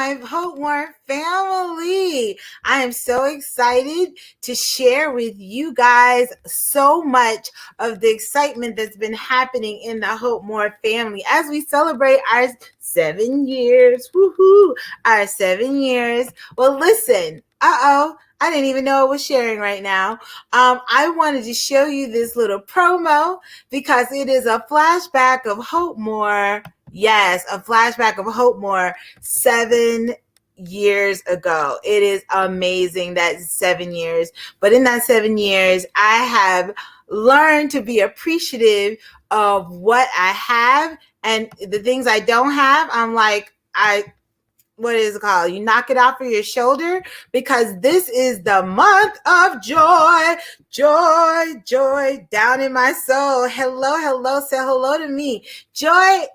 my hopeMORE family. I am so excited to share with you guys so much of the excitement that's been happening in the hopeMORE family as we celebrate our 7 years. Woohoo! Our 7 years. Well, listen. I didn't even know I was sharing right now. I wanted to show you this little promo because it is a flashback of hopeMORE. Yes, a flashback of hopeMORE 7 years ago. It is amazing that 7 years. But in that 7 years, I have learned to be appreciative of what I have, and the things I don't have, I'm like, what is it called? You knock it off of your shoulder, because this is the month of joy, joy down in my soul. Hello, say hello to me. Joy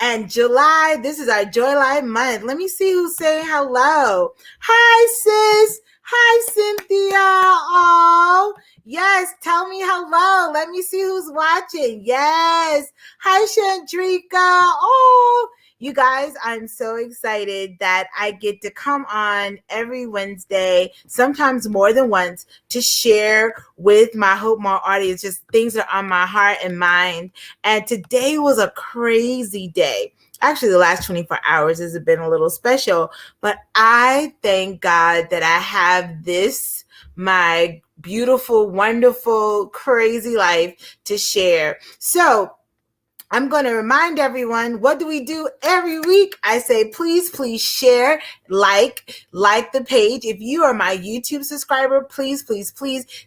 and July. This is our JoyLY month. Let me see who's saying hello. Hi, sis. Hi, Cynthia. Oh, yes. Tell me hello. Let me see who's watching. Yes. Hi, Chandrika. Oh, you guys, I'm so excited that I get to come on every Wednesday, sometimes more than once, to share with my hopeMORE audience just things that are on my heart and mind. And today was a crazy day. Actually, the last 24 hours has been a little special, but I thank God that I have this, my beautiful, wonderful, crazy life to share. So I'm going to remind everyone, what do we do every week? I say, please share, like the page. If you are my YouTube subscriber, please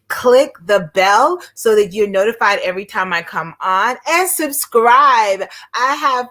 click the bell so that you're notified every time I come on, and subscribe. I have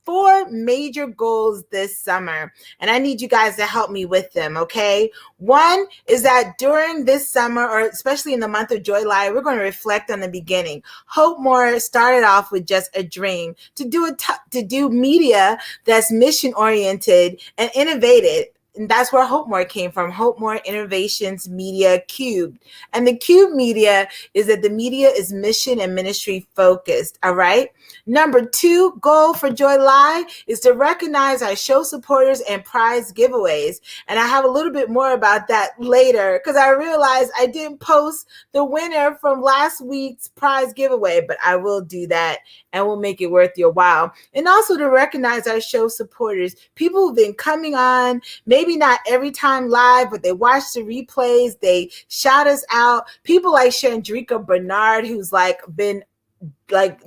4 major goals this summer, and I need you guys to help me with them, okay? One is that during this summer, or especially in the month of JoyLY, we're going to reflect on the beginning. hopeMORE started off with just a dream to do media that's mission-oriented and innovative. And that's where hopeMORE came from, hopeMORE Innovations Media Cubed. And the Cube Media is that the media is mission and ministry focused, all right? Number 2 goal for JoyLY is to recognize our show supporters and prize giveaways. And I have a little bit more about that later, because I realized I didn't post the winner from last week's prize giveaway, but I will do that, and we'll make it worth your while. And also to recognize our show supporters, people who've been coming on, maybe not every time live, but they watch the replays, they shout us out. People like Chandrika Bernard, who's been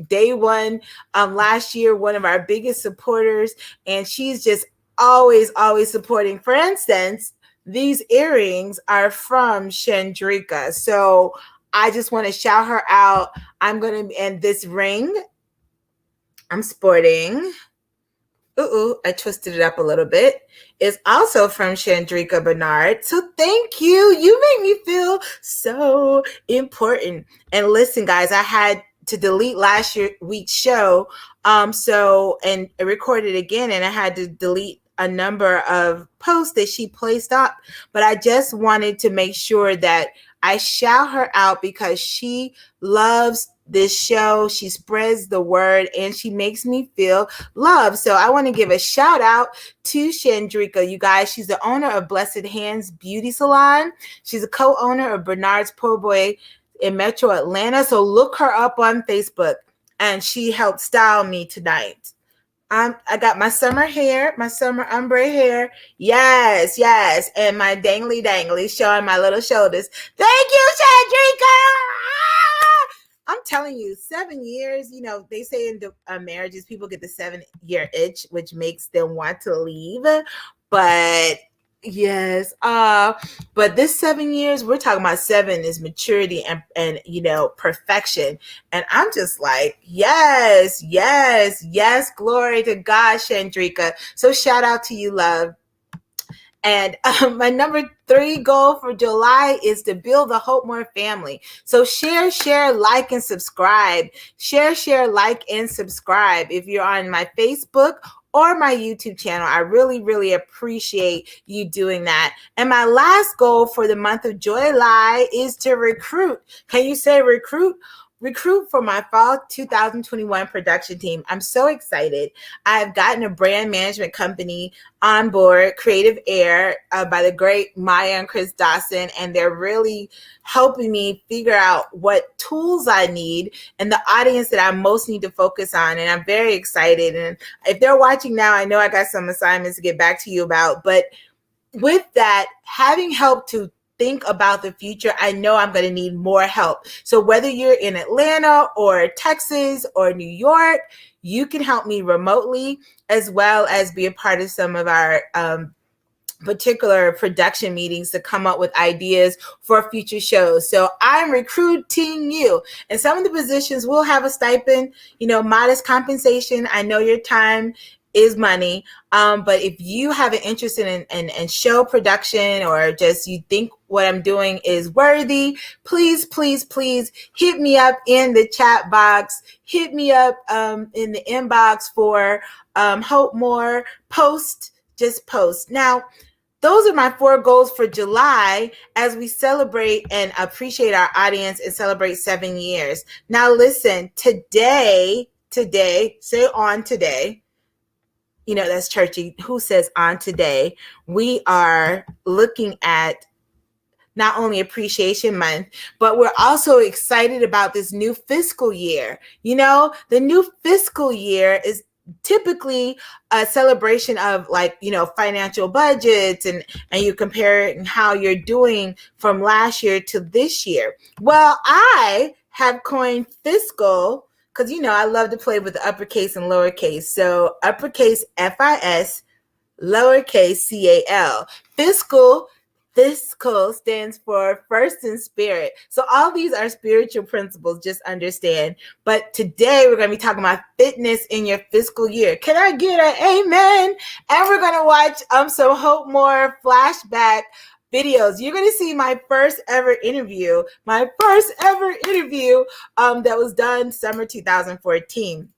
day one last year, one of our biggest supporters, and she's just always supporting. For instance, these earrings are from Chandrika, so I just want to shout her out. And this ring I'm sporting, I twisted it up a little bit, is also from Chandrika Bernard. So thank you. You make me feel so important. And listen, guys, I had to delete last week's show. And I recorded again, and I had to delete a number of posts that she placed up. But I just wanted to make sure that I shout her out, because she loves this show. She spreads the word, and she makes me feel loved. So I want to give a shout out to Chandrika, you guys. She's the owner of Blessed Hands Beauty Salon. She's a co-owner of Bernard's Po' Boy in Metro Atlanta. So look her up on Facebook, and she helped style me tonight. I got my summer hair, my summer ombre hair. Yes. And my dangly showing my little shoulders. Thank you, Chandrika. I'm telling you, 7 years, they say in marriages, people get the 7-year itch, which makes them want to leave. But yes, but this 7 years, we're talking about 7 is maturity and perfection. And I'm just like, yes, glory to God, Chandrika. So shout out to you, love. And my number 3 goal for July is to build the hopeMORE family. So share, like, and subscribe. Share, like, and subscribe. If you're on my Facebook or my YouTube channel, I really appreciate you doing that. And my last goal for the month of JoyLY is to recruit. Can you say recruit? recruit for my fall 2021 production team. I'm so excited. I've gotten a brand management company on board, Creative Air, by the great Maya and Chris Dawson, and they're really helping me figure out what tools I need and the audience that I most need to focus on. And I'm very excited. And if they're watching now, I know I got some assignments to get back to you about, but with that, having help to think about the future, I know I'm going to need more help. So whether you're in Atlanta or Texas or New York, you can help me remotely, as well as be a part of some of our particular production meetings to come up with ideas for future shows. So I'm recruiting you. And some of the positions will have a stipend, modest compensation. I know your time is money. But if you have an interest in show production, or just you think what I'm doing is worthy, please, please, please hit me up in the chat box. Hit me up in the inbox for Hope More. Just post. Now, those are my 4 goals for July as we celebrate and appreciate our audience and celebrate 7 years. Now, listen, today, say on today. That's churchy. Who says on today? We are looking at not only Appreciation Month, but we're also excited about this new fiscal year. The new fiscal year is typically a celebration of financial budgets and you comparing how you're doing from last year to this year. Well, I have coined Fiscal because, I love to play with the uppercase and lowercase. So uppercase FIS, lowercase CAL. Fiscal stands for first in spirit. So all these are spiritual principles, just understand. But today we're going to be talking about fitness in your fiscal year. Can I get an amen? And we're going to watch some Hope More flashback videos. You're going to see my first ever interview that was done summer 2014.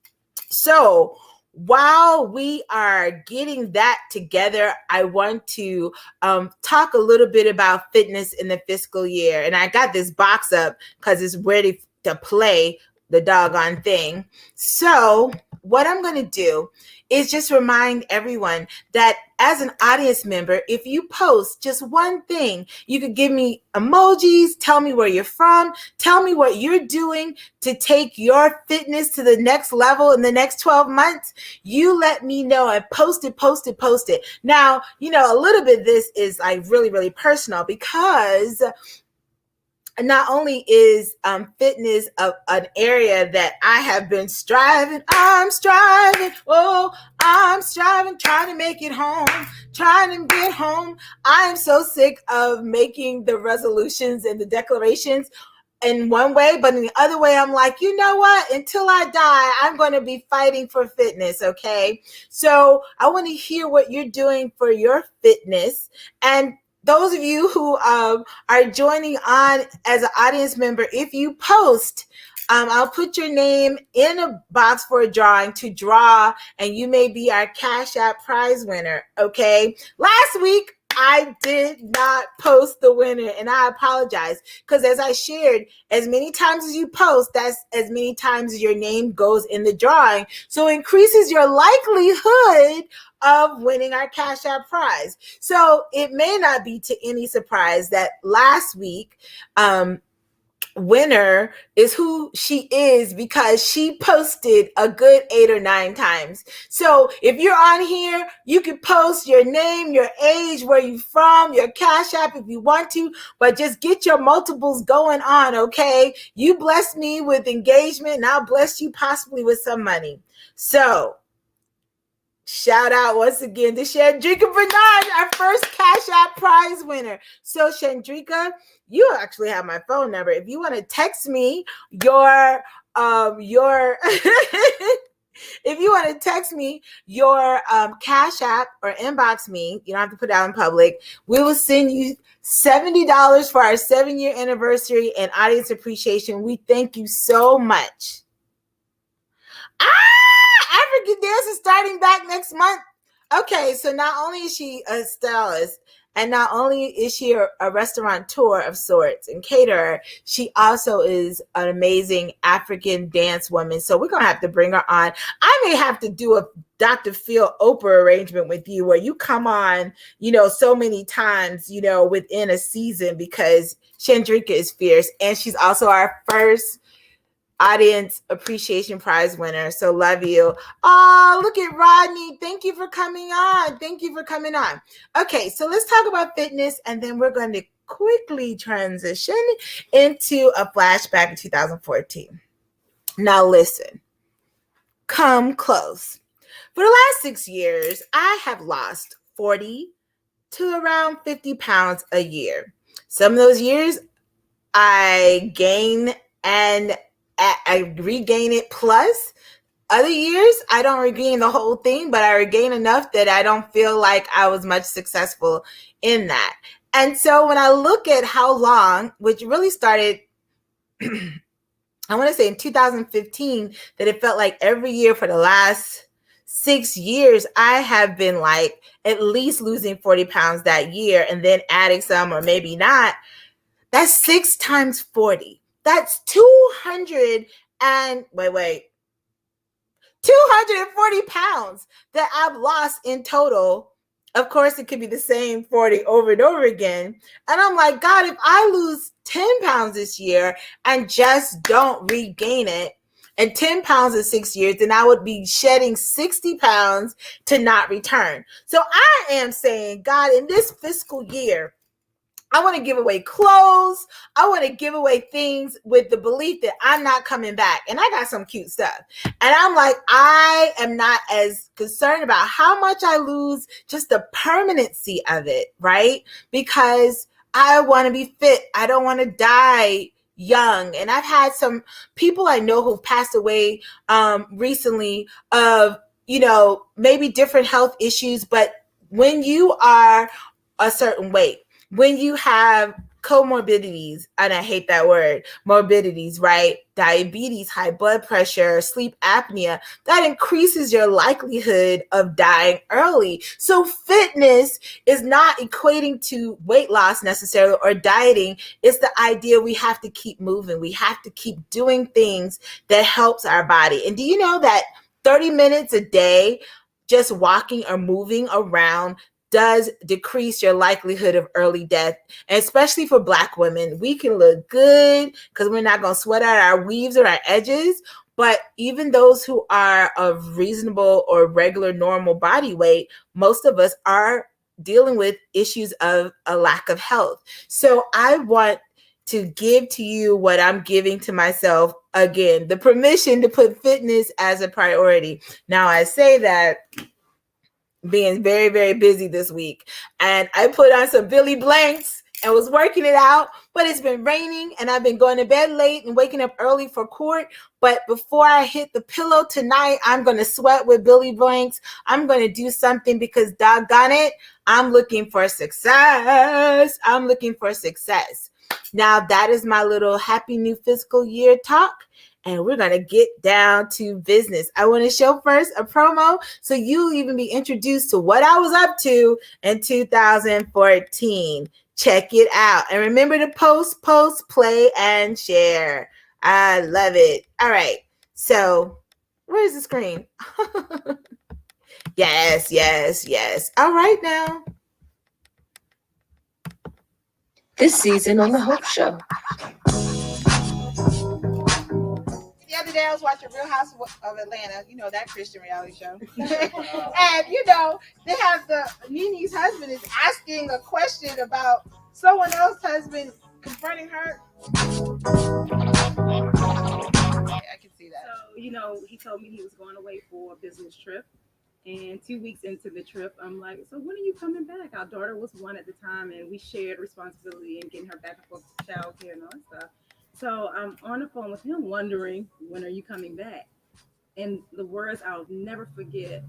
So while we are getting that together, I want to talk a little bit about fitness in the fiscal year. And I got this box up because it's ready to play the doggone thing. So what I'm going to do is just remind everyone that as an audience member, if you post just one thing, you could give me emojis, tell me where you're from, tell me what you're doing to take your fitness to the next level in the next 12 months. You let me know and post it. Now, a little bit this is really, really personal, because not only is fitness an area that I have been striving, trying to make it home, trying to get home. I am so sick of making the resolutions and the declarations in one way, but in the other way, I'm like, you know what? Until I die, I'm going to be fighting for fitness, okay? So I want to hear what you're doing for your fitness. And those of you who are joining on as an audience member, if you post, I'll put your name in a box for a drawing to draw, and you may be our Cash App prize winner, okay? Last week, I did not post the winner, and I apologize, because as I shared, as many times as you post, that's as many times as your name goes in the drawing. So it increases your likelihood of winning our Cash App prize. So it may not be to any surprise that last week, winner is who she is, because she posted a good 8 or 9 times. So if you're on here, you can post your name, your age, where you're from, your Cash App if you want to, but just get your multiples going on, okay? You bless me with engagement, and I'll bless you possibly with some money. So shout out once again to Chandrika Bernard, our first Cash App prize winner. So Chandrika, you actually have my phone number. If you want to text me your if you want to text me your Cash App or inbox me, you don't have to put it out in public. We will send you $70 for our 7-year anniversary and audience appreciation. We thank you so much. African dance is starting back next month. Okay, so not only is she a stylist And not only is she a restaurateur of sorts and caterer, she also is an amazing African dance woman. So we're going to have to bring her on. I may have to do a Dr. Phil Oprah arrangement with you where you come on, so many times, within a season, because Chandrika is fierce. And she's also our first Audience Appreciation Prize winner. So love you. Oh, look at Rodney. Thank you for coming on. Thank you for coming on. Okay, so let's talk about fitness, and then we're going to quickly transition into a flashback in 2014. Now listen, come close. For the last 6 years, I have lost 40 to around 50 pounds a year. Some of those years I gain and I regain it plus. Other years, I don't regain the whole thing, but I regain enough that I don't feel like I was much successful in that. And so when I look at how long, which really started, I want to say in 2015, that it felt like every year for the last 6 years, I have been like at least losing 40 pounds that year and then adding some or maybe not. That's 6 times 40. That's 240 pounds that I've lost in total. Of course, it could be the same 40 over and over again. And I'm like, God, if I lose 10 pounds this year and just don't regain it, and 10 pounds in 6 years, then I would be shedding 60 pounds to not return. So I am saying, God, in this fiscal year, I want to give away clothes. I want to give away things with the belief that I'm not coming back. And I got some cute stuff. And I'm like, I am not as concerned about how much I lose, just the permanency of it, right? Because I want to be fit. I don't want to die young. And I've had some people I know who've passed away recently of, maybe different health issues. But when you are a certain weight, when you have comorbidities, and I hate that word, morbidities, right? Diabetes, high blood pressure, sleep apnea, that increases your likelihood of dying early. So fitness is not equating to weight loss necessarily or dieting. It's the idea we have to keep moving. We have to keep doing things that helps our body. And do you know that 30 minutes a day just walking or moving around does decrease your likelihood of early death, and especially for Black women. We can look good because we're not going to sweat out our weaves or our edges, but even those who are of reasonable or regular normal body weight, most of us are dealing with issues of a lack of health. So I want to give to you what I'm giving to myself, again, the permission to put fitness as a priority. Now I say that being very, very busy this week. And I put on some Billy Blanks and was working it out, but it's been raining and I've been going to bed late and waking up early for court. But before I hit the pillow tonight, I'm going to sweat with Billy Blanks. I'm going to do something because doggone it, I'm looking for success. I'm looking for success. Now that is my little happy new fiscal year talk. And we're going to get down to business. I want to show first a promo so you'll even be introduced to what I was up to in 2014. Check it out. And remember to post, play, and share. I love it. All right. So where's the screen? Yes. All right now. This season on The Hope Show. The other day I was watching Real House of Atlanta, that Christian reality show. And they have Nene's husband is asking a question about someone else's husband confronting her. I can see that. So, he told me he was going away for a business trip. And 2 weeks into the trip, I'm like, so when are you coming back? Our daughter was 1 at the time, and we shared responsibility in getting her back and forth to childcare and all that stuff. So I'm on the phone with him wondering, when are you coming back? And the words I'll never forget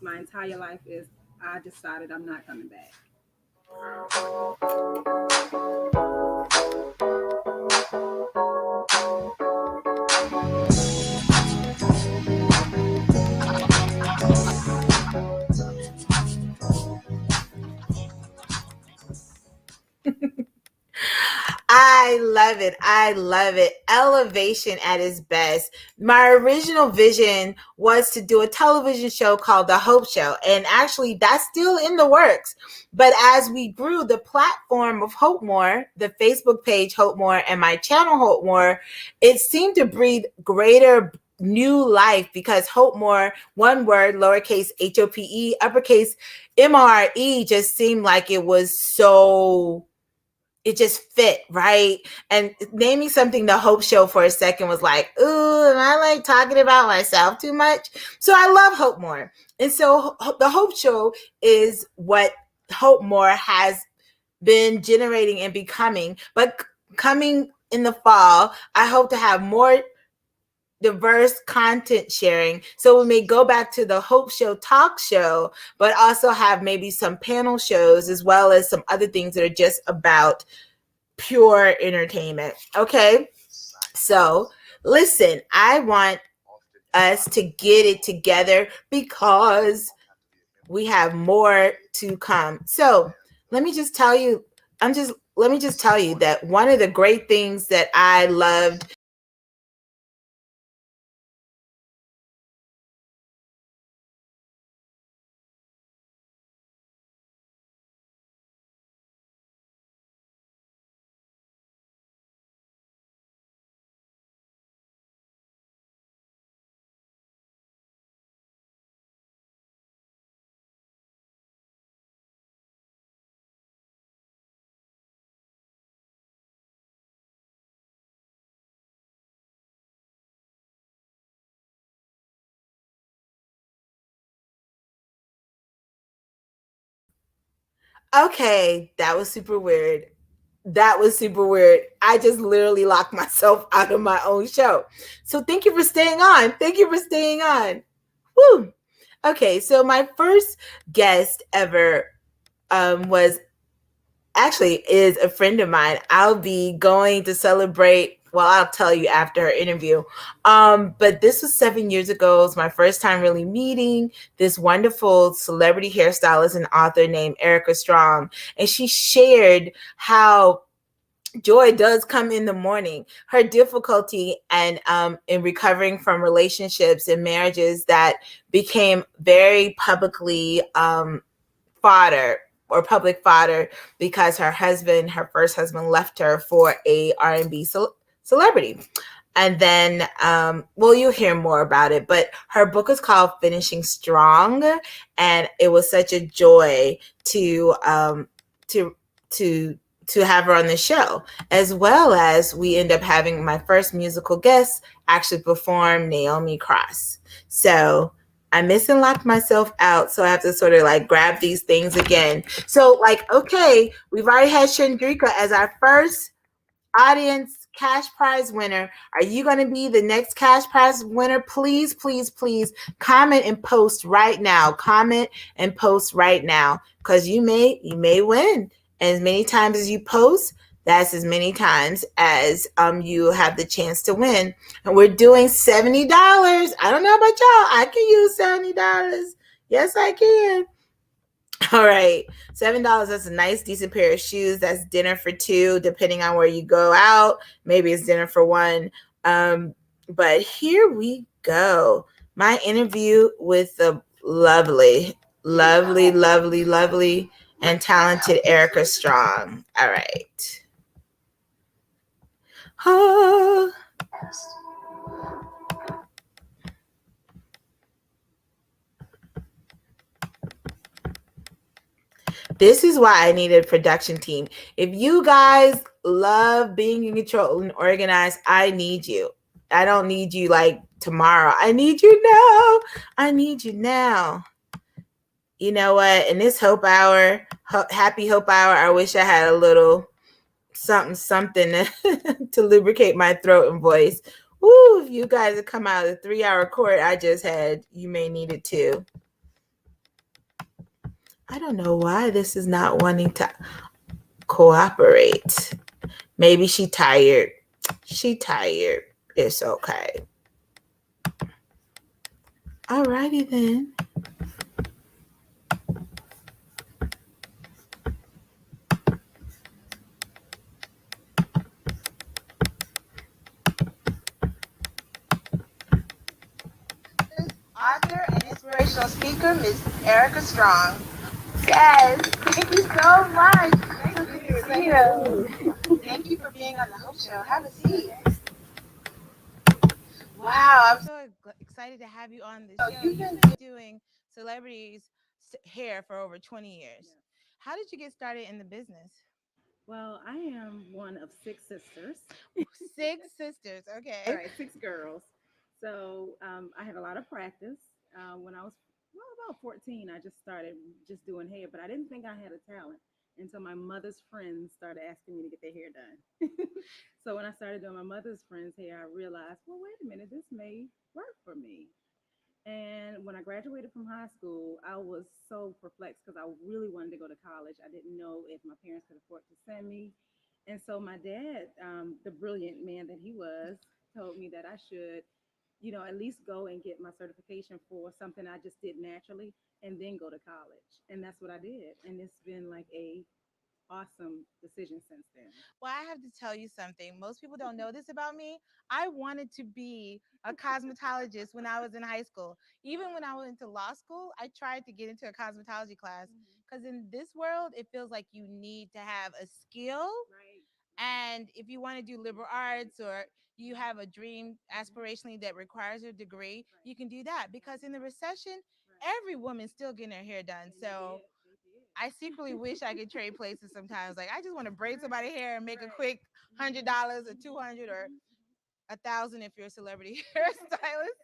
my entire life is, I decided I'm not coming back. I love it. I love it. Elevation at its best. My original vision was to do a television show called The Hope Show. And actually, that's still in the works. But as we grew, the platform of hopeMORE, the Facebook page hopeMORE, and my channel hopeMORE, it seemed to breathe greater new life because hopeMORE, one word, lowercase HOPE, uppercase MRE, just seemed like it was so, it just fit, right? And naming something The Hope Show for a second was like, ooh, am I like talking about myself too much? So I love hopeMORE. And so The Hope Show is what hopeMORE has been generating and becoming. But coming in the fall, I hope to have more diverse content sharing. So we may go back to the Hope Show talk show, but also have maybe some panel shows as well as some other things that are just about pure entertainment. Okay. So listen, I want us to get it together because we have more to come. So let me just tell you, let me just tell you that one of the great things that I loved okay, that was super weird. That was super weird. I just literally locked myself out of my own show. So thank you for staying on. Thank you for staying on. Woo. Okay, so my first guest ever was actually is a friend of mine. I'll be going to celebrate. Well, I'll tell you after her interview. But this was 7 years ago. It was my first time really meeting this wonderful celebrity hairstylist and author named Erica Strong. And she shared how joy does come in the morning. Her difficulty and in recovering from relationships and marriages that became very publicly fodder or public fodder because her first husband left her for a R&B celebrity. And then, well, you'll hear more about it, but her book is called Finishing Strong. And it was such a joy to have her on the show, as well as we end up having my first musical guest actually perform Naomi Cross. So I miss and locked myself out, so I have to sort of like grab these things again. So like, okay, we've already had Chandrika as our first audience cash prize winner. Are you going to be the next cash prize winner? Please, please, please comment and post right now. Comment and post right now, because you may win. As many times as you post, that's as many times as you have the chance to win. And we're doing $70. I don't know about y'all. I can use $70. Yes, I can. All right, $7. That's a nice, decent pair of shoes. That's dinner for two, depending on where you go out. Maybe it's dinner for one. But here we go. My interview with the lovely, lovely, lovely, lovely, and talented Erica Strong. All right. Oh. This is why I need a production team. If you guys love being in control and organized, I need you. I don't need you like tomorrow. I need you now. I need you now. You know what? In this Hope Hour, Happy Hope Hour, I wish I had a little something to lubricate my throat and voice. Woo, if you guys have come out of the 3-hour court I just had, you may need it too. I don't know why this is not wanting to cooperate. Maybe she tired. She tired. It's okay. Alrighty then. author and inspirational speaker, Miss Erica Strong. Yes, thank you so much. Thank you. Thank you for being on the Hope Show. Have a seat. Wow, I'm so excited to have you on the show. You've been doing celebrities' hair for over 20 years. Yeah. How did you get started in the business? Well, I am one of six sisters. Six sisters, okay. Right, six girls. So I had a lot of practice. When I was about 14, I just started just doing hair, but I didn't think I had a talent until my mother's friends started asking me to get their hair done. So when I started doing my mother's friends' hair, I realized, well, wait a minute, this may work for me. And when I graduated from high school, I was so perplexed because I really wanted to go to college. I didn't know if my parents could afford to send me. And so my dad, the brilliant man that he was, told me that I should, at least go and get my certification for something I just did naturally and then go to college. And that's what I did. And it's been like a awesome decision since then. Well, I have to tell you something. Most people don't know this about me. I wanted to be a cosmetologist when I was in high school. Even when I went to law school, I tried to get into a cosmetology class because in this world, it feels like you need to have a skill. Right. And if you want to do liberal arts or you have a dream aspirationally that requires a degree, you can do that because in the recession, every woman's still getting her hair done. So I secretly wish I could trade places sometimes. Like I just want to braid somebody's hair and make a quick $100 or 200 or 1,000 if you're a celebrity hairstylist.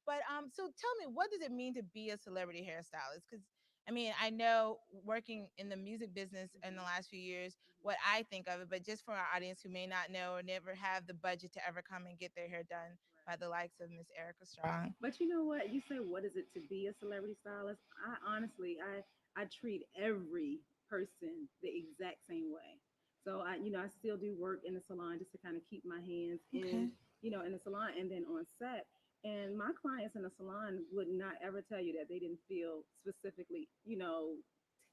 But so tell me, what does it mean to be a celebrity hairstylist? Because I mean, I know working in the music business in the last few years, what I think of it, but just for our audience who may not know or never have the budget to ever come and get their hair done by the likes of Miss Erica Strong. But you know what? You say, what is it to be a celebrity stylist? I honestly, I treat every person the exact same way. So I still do work in the salon just to kind of keep my hands Okay. in the salon and then on set. And my clients in the salon would not ever tell you that they didn't feel specifically,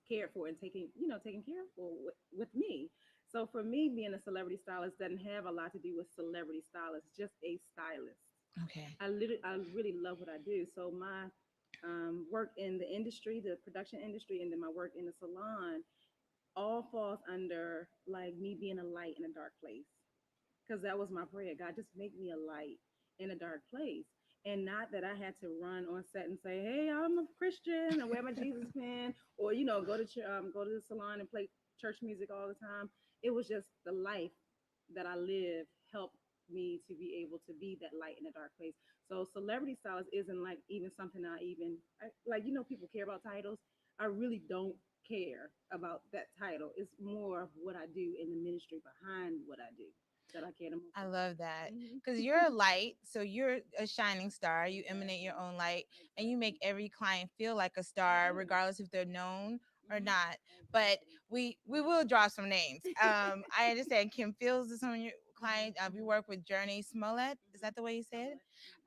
cared for and taken care of for with me. So for me, being a celebrity stylist doesn't have a lot to do with celebrity stylist, just a stylist. Okay. I really love what I do. So my work in the industry, the production industry, and then my work in the salon all falls under like me being a light in a dark place. Because that was my prayer. God, just make me a light in a dark place. And not that I had to run on set and say, "Hey, I'm a Christian," and wear my Jesus pin, or go to the salon and play church music all the time. It was just the life that I live helped me to be able to be that light in a dark place. So celebrity stylist isn't like even something like. People care about titles. I really don't care about that title. It's more of what I do in the ministry behind what I do that I care the most I about. love that Mhm. because you're a light, so you're a shining star. You emanate your Exactly. own light, and you make Exactly. every client feel like a I star, do. regardless if they're known or Mhm. not. But Exactly. we will draw some names. I understand Kim Fields is some of your Mhm. client. We work with Journey Smollett. Is that Mhm. the way you say it?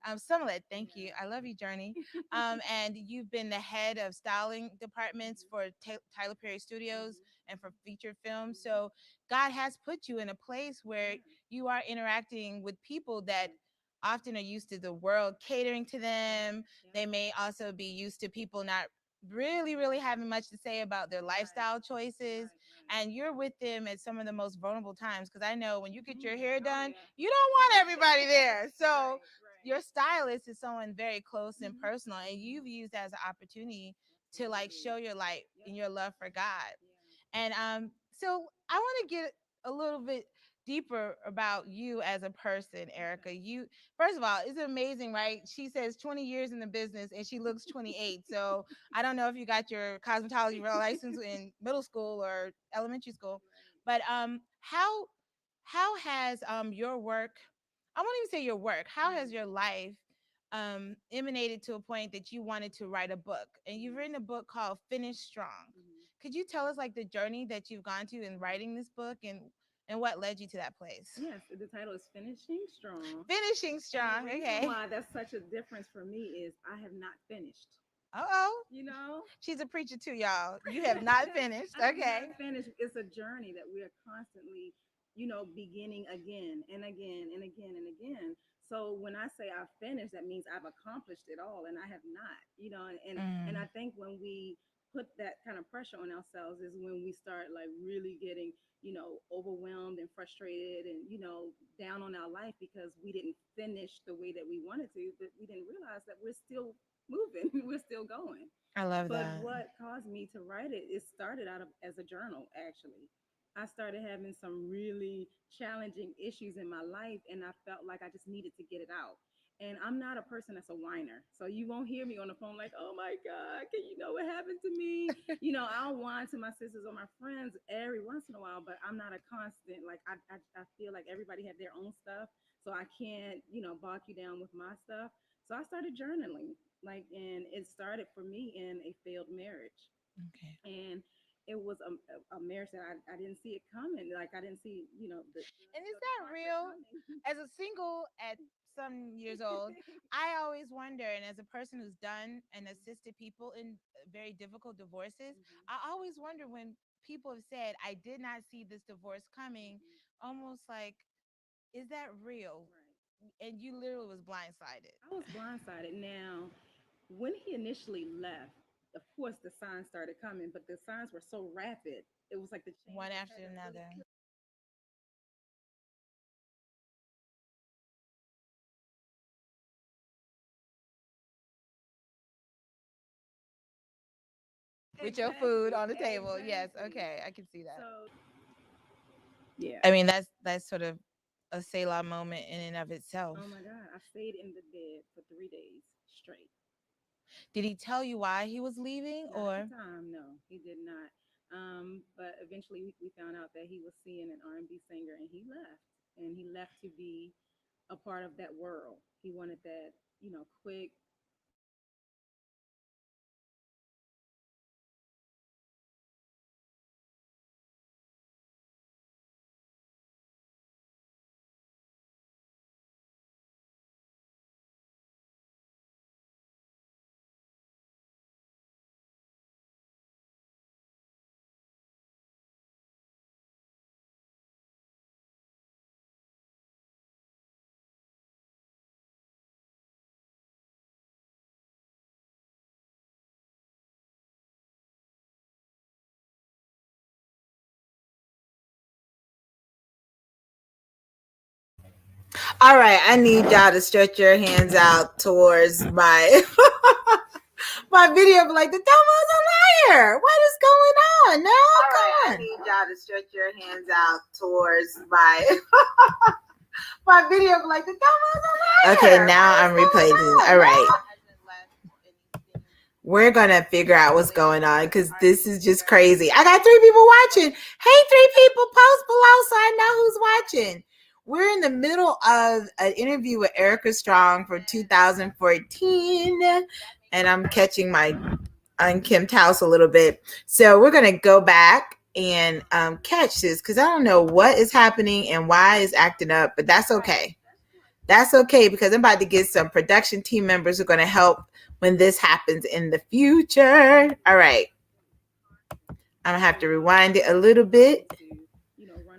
Somewhat. Smollett. Thank you. Yeah. I love you, Journey. And you've been the head of styling departments Mhm. for Tyler Perry Studios Mhm. and for featured films. Mhm. So God has put you in a place where Yeah. you are interacting with people that Right. often are used to the world catering to Yep. them. Yep. They may also be used to people not really having much to say about their Right. lifestyle choices, Right. Right. and you're with them at some of the most vulnerable times because I know when you get your Mhm. hair Oh done yeah. you don't want everybody there, so Right. Right. your stylist is someone very close and Mhm. personal, and you've Mhm. used that as an opportunity to like Absolutely. show your light Yep. and your love for God. Yeah. And so I want to get a little bit deeper about you as a person, Okay. Erica. You first of all, it's amazing, right? She says 20 years in the business and she looks 28. So I don't know if you got your cosmetology license in middle school or elementary school, Right. but how has your work, I won't even say your work, how has Mhm. your life emanated to a point that you wanted to write a book, and you've Mhm. written a book called Finish Strong. Mhm. Could you tell us like the journey that you've gone to in Mhm. writing this book, and what led you to that place? Yes, the title is Finishing Strong. Finishing And the Strong. reason Okay. why that's such a difference for me is I have not finished. Uh-oh. You know? She's a preacher too, y'all. You have not finished. I have Okay. not finished. It's a journey that we are constantly, beginning again and again and again and again. So when I say I've finished, that means I've accomplished it all, and I have not. And I think when we put that kind of pressure on ourselves is when we start like really getting overwhelmed and frustrated and down on our life because we didn't finish the way that we wanted to, but we didn't realize that we're still moving, we're still going. I love But that. what caused me to write it, it started out of as a journal actually. I started having some really challenging issues in my life, and I felt like I just needed to get it out. And I'm not a person that's a whiner. So you won't hear me on the phone like, oh my God, can you know what happened to me? I'll whine to my sisters or my friends every once in a while, but I'm not a constant. Like, I feel like everybody have their own stuff. So I can't, bog you down with my stuff. So I started journaling, like, and it started for me in a failed marriage. Okay. And it was a marriage that I didn't see it coming. Like I didn't see, And is the that conflict real? coming. As a single at some years old, I always wonder, and as a person who's done and assisted people in very difficult divorces, Mhm, I always wonder when people have said, I did not see this divorce coming, mhm. almost like, is that real? Right. And you literally was blindsided. I was blindsided. Now, when he initially left, of course the signs started coming, but the signs were so rapid. It was like the One changes after happened really another. With your food exactly, on the table. Yes. exactly. Okay. I can see that. So yeah. I mean, that's sort of a Selah moment in and of itself. Oh my God, I stayed in the bed for 3 days straight. Did he tell you why he was leaving Not at the or? time, no, he did not. But eventually we found out that he was seeing an R&B singer, and he left. And he left to be a part of that world. He wanted that, quick. All right, I need y'all to stretch your hands out towards my my video. Like the devil's a liar. What is going on? No, come on. I need y'all to stretch your hands out towards my my video. Like the devil's a liar. Okay, now I'm replaying. All right. We're gonna figure out what's going on because this is just crazy. I got 3 people watching. Hey, 3 people, post below so I know who's watching. We're in the middle of an interview with Erica Strong from 2014, and I'm catching my unkempt house a little bit. So we're gonna go back and catch this because I don't know what is happening and why it's acting up, but that's okay. That's okay because I'm about to get some production team members who are going to help when this happens in the future. All right. I'm going to have to rewind it a little bit.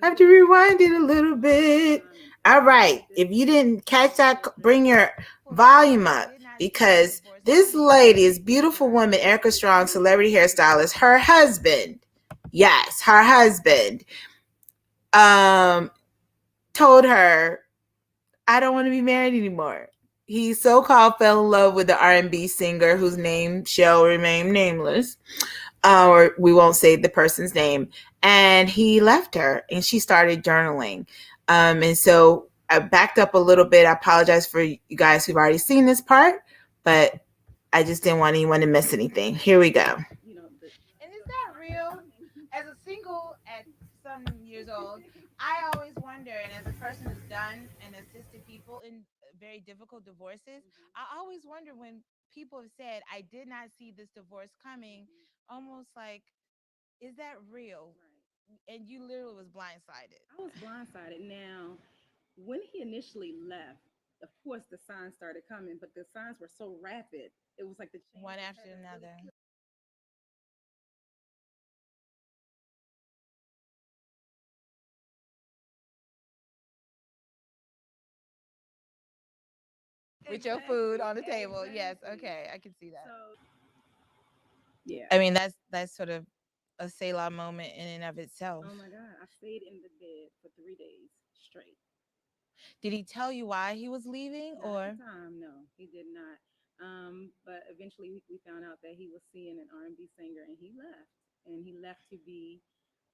I have to rewind it a little bit. All right. If you didn't catch that, bring your volume up because this lady is beautiful woman, Erica Strong, celebrity hairstylist. Her husband, yes, her husband, told her, I don't want to be married anymore. He so-called fell in love with the R&B singer whose name shall remain nameless, or we won't say the person's name. And he left her, and she started journaling. And so I backed up a little bit. I apologize for you guys who've already seen this part, but I just didn't want anyone to miss anything. Here we go. And is that real? As a single at some years old, I always wonder, and as a person who's done and assisted people in very difficult divorces, I always wonder when people have said, I did not see this divorce coming, almost like, is that real? Right. And you literally was blindsided. I was blindsided. Now, when he initially left, of course the signs started coming, but the signs were so rapid. It was like the One changes after happened really another. with your food Exactly, on the table. Yes, exactly. okay, I can see that. So yeah. I mean, that's sort of a Selah moment in and of itself. Oh my God, I stayed in the bed for 3 days straight. Did he tell you why he was leaving, Not at or? the time, no, he did not. But eventually we found out that he was seeing an R&B singer, and he left. And he left to be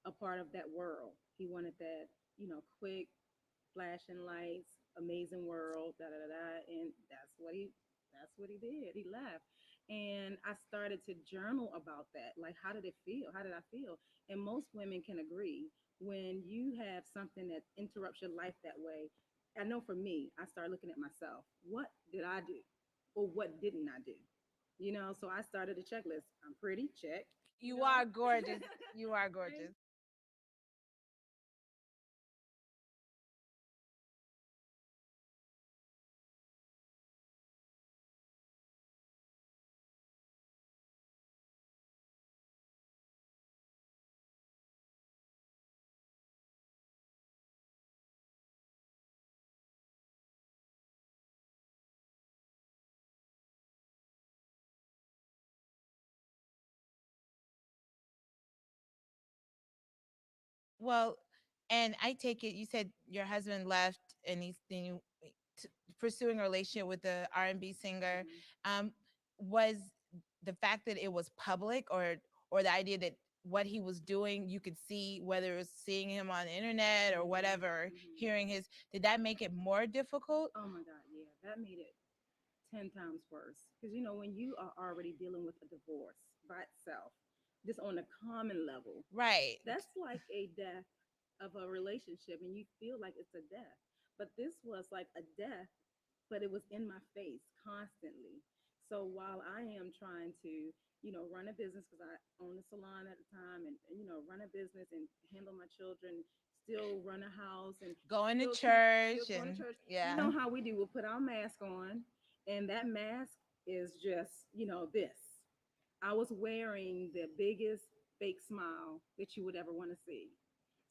a part of that world. He wanted that, quick flashing lights, amazing world, da da da da, and that's what he did. He left, and I started to journal about that. Like, how did it feel? How did I feel? And most women can agree when you have something that interrupts your life that way. I know for me, I started looking at myself. What did I do, or what didn't I do? So I started a checklist. I'm pretty, check. You You know, are gorgeous. You are Thank gorgeous. Well, and I take it you said your husband left and he's then you t- pursuing a relationship with the R&B singer. Mhm. Um, was the fact that it was public, or the idea that what he was doing you could see, whether it was seeing him on the internet or Mhm. whatever, Mhm. hearing his, did that make it more difficult? Oh my God, yeah, that made it 10 times worse. Because, when you are already dealing with a divorce by itself, just on a common level, Right. that's like a death of a relationship, and you feel like it's a death. But this was like a death, but it was in my face constantly. So while I am trying to, run a business, because I owned a salon at the time, and run a business and handle my children, still run a house, and Going to still church going to and church. You yeah. know how we do? We'll put our mask on, and that mask is just, this. I was wearing the biggest fake smile that you would ever want to see.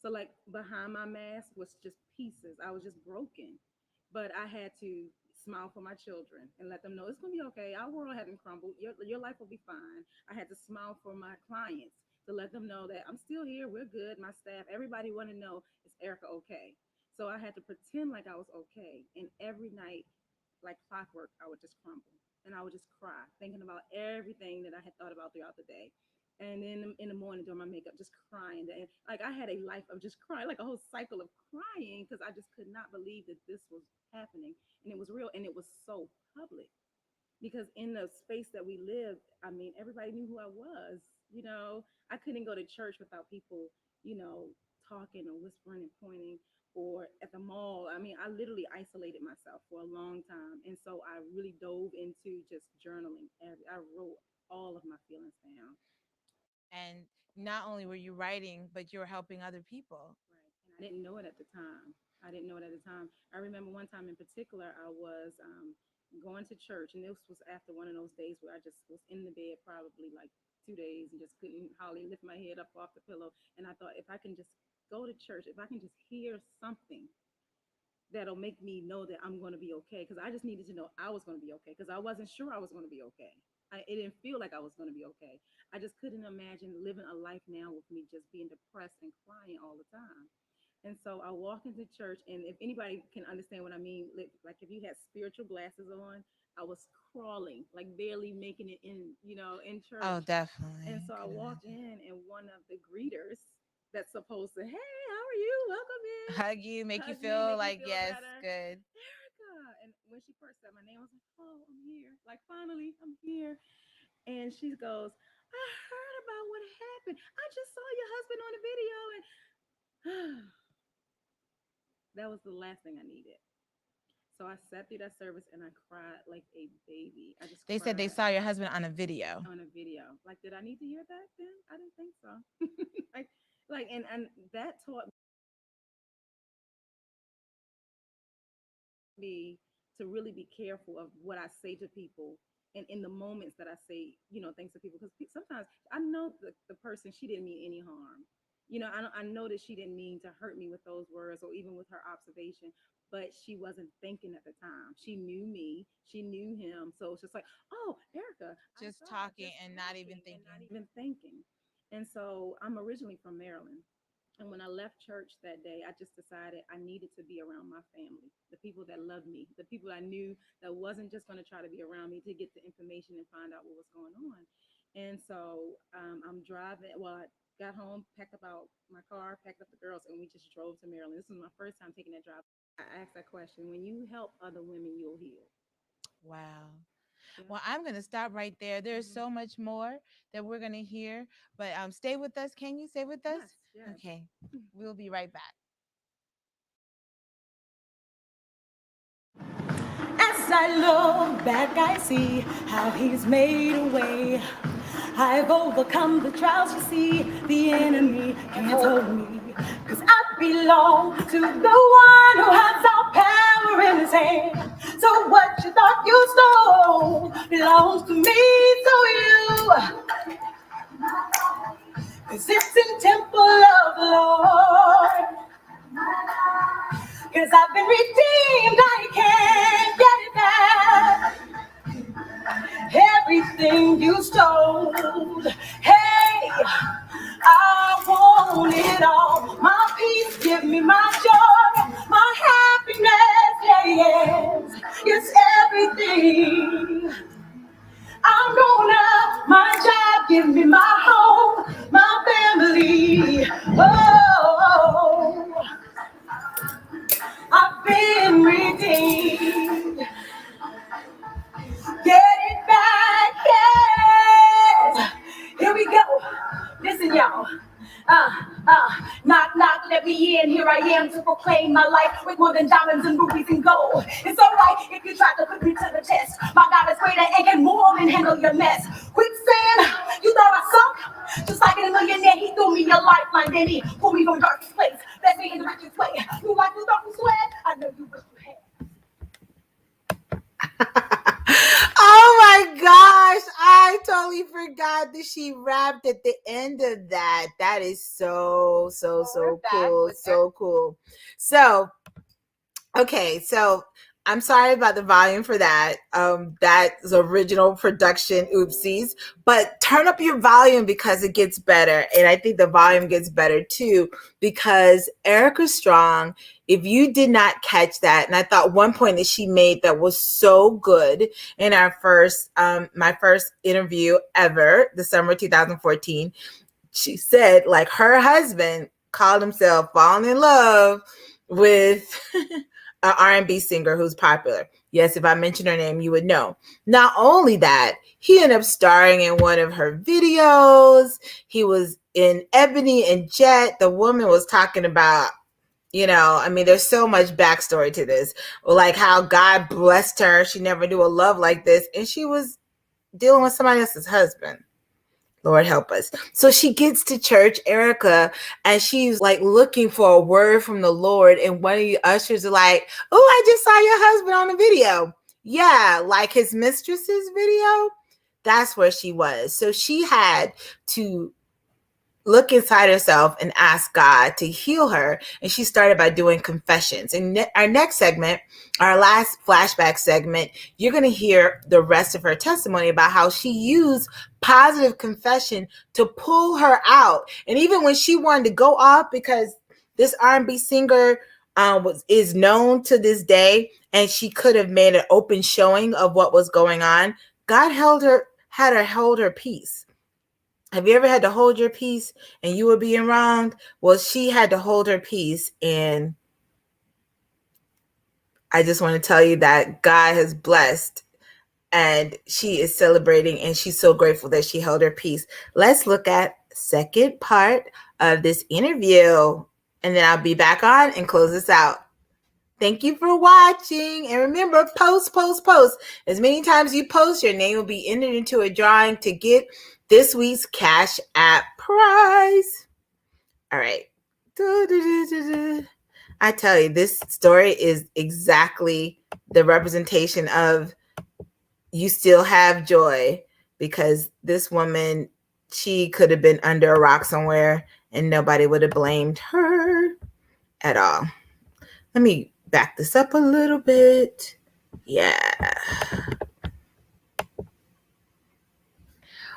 So, like, behind my mask was just pieces. I was just broken. But I had to smile for my children and let them know it's going to be okay. Our world hadn't crumbled. Your life will be fine. I had to smile for my clients to let them know that I'm still here. We're good. My staff, everybody want to know, is Erica okay? So I had to pretend like I was okay. And every night, like clockwork, I would just crumble and I would just cry, thinking about everything that I had thought about throughout the day. And then in the morning doing my makeup, just crying. And like I had a life of just crying, like a whole cycle of crying, because I just could not believe that this was happening. And it was real, and it was so public, because in the space that we lived, I mean, everybody knew who I was. I couldn't go to church without people, you know, talking or whispering and pointing, or at the mall. I mean, I literally isolated myself for a long time. And so I really dove into just journaling. I wrote all of my feelings down. And not only were you writing, but you were helping other people. Right. And I didn't know it at the time. I didn't know it at the time. I remember one time in particular, I was going to church, and this was after one of those days where I just was in the bed probably like 2 days and just couldn't hardly lift my head up off the pillow. And I thought, if I can just go to church, if I can just hear something that'll make me know that I'm going to be okay, because I just needed to know I was going to be okay, because I wasn't sure I was going to be okay. It didn't feel like I was going to be okay. I just couldn't imagine living a life now with me just being depressed and crying all the time. And so I walk into church, and if anybody can understand what I mean, like if you had spiritual glasses on, I was crawling, like barely making it in, in church. Oh, definitely. And so I Could walked imagine. in, and one of the greeters that's supposed to, hey, how are you? Welcome in. Hug you, make you Hug me, feel make me like feel yes, better. good. Erica. And when she first said my name, I was like, oh, I'm here. Like, finally, I'm here. And she goes, I heard about what happened. I just saw your husband on the video. And that was the last thing I needed. So I sat through that service and I cried like a baby. I just They said they cried saw your husband on a video. on a video. Like, did I need to hear that then? I didn't think so. like, and that taught me to really be careful of what I say to people, and in the moments that I say, things to people, because sometimes I know the person, she didn't mean any harm. I know that she didn't mean to hurt me with those words or even with her observation, but she wasn't thinking at the time. She knew me, she knew him. So it's just like, oh, Erica, I Just saw talking just and not even talking and not thinking. even thinking. And so I'm originally from Maryland. And when I left church that day, I just decided I needed to be around my family, the people that loved me, the people I knew that wasn't just going to try to be around me to get the information and find out what was going on. And so I'm driving. Well, I got home, packed up out my car, packed up the girls, and we just drove to Maryland. This was my first time taking that drive. I asked that question: when you help other women, you'll heal. Wow. Yeah. Well, I'm going to stop right there. There's Mhm. so much more that we're going to hear, but stay with us. Can you stay with us? Yes. Yes. Okay. We'll be right back. As I look back, I see how he's made a way. I've overcome the trials you see. The enemy can't hold me. Cause I belong to the one who has all power in his hand. So what you thought you stole belongs to me. So you, cause it's in temple of the Lord. Cause I've been redeemed, I can't get it back. Everything you stole, hey, I want it all. My peace, give me my joy, my happiness, yeah, yes, it's everything. I'm gonna, my job, give me my home, my family. Oh, I've been redeemed. Get it back, yes. Here we go. Listen, y'all. Knock, knock, let me in. Here I am to proclaim my life with more than diamonds and rubies and gold. It's alright if you try to put me to the test. My God is greater and can more than handle your mess. Quit saying you thought I sunk. Just like in a millionaire, he threw me a lifeline. Then he pulled me from darkest place. Blessed me in the richest way. You like you thought you sweat? I know you wish you had. Oh my gosh, I totally forgot that she rapped at the end of that. That is so cool. So cool. So, okay, so I'm sorry about the volume for that. That's original production oopsies, but turn up your volume because it gets better. And I think the volume gets better too because Erica Strong, if you did not catch that, and I thought one point that she made that was so good in our first, my first interview ever, December 2014, she said like her husband called himself falling in love with an R&B singer who's popular. Yes, if I mentioned her name, you would know. Not only that, he ended up starring in one of her videos. He was in Ebony and Jet. The woman was talking about, I mean, there's so much backstory to this. Like how God blessed her. She never knew a love like this. And she was dealing with somebody else's husband. Lord help us. So she gets to church, Erica, and she's like looking for a word from the Lord. And one of the ushers are like, "Oh, I just saw your husband on the video." Yeah, like his mistress's video. That's where she was. So she had to look inside herself and ask God to heal her. And she started by doing confessions. In our next segment, our last flashback segment, you're going to hear the rest of her testimony about how she used positive confession to pull her out. And even when she wanted to go off, because this R&B singer is known to this day, and she could have made an open showing of what was going on, God had her hold her peace. Have you ever had to hold your peace and you were being wronged? Well, she had to hold her peace. And I just want to tell you that God has blessed and she is celebrating and she's so grateful that she held her peace. Let's look at second part of this interview and then I'll be back on and close this out. Thank you for watching. And remember, post. As many times you post, your name will be entered into a drawing to get this week's Cash App prize. All right. I tell you, this story is exactly the representation of you still have joy, because this woman, she could have been under a rock somewhere and nobody would have blamed her at all. Let me back this up a little bit. Yeah.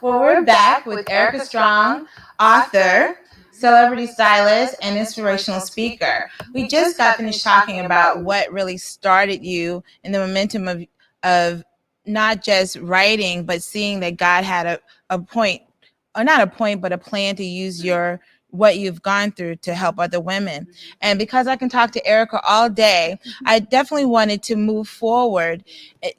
Well, we're back with Erica Strong, author, celebrity stylist, and inspirational speaker. We just got finished talking about what really started you in the momentum of not just writing, but seeing that God had a point, or not a point, but a plan to use what you've gone through to help other women. And because I can talk to Erica all day, I definitely wanted to move forward.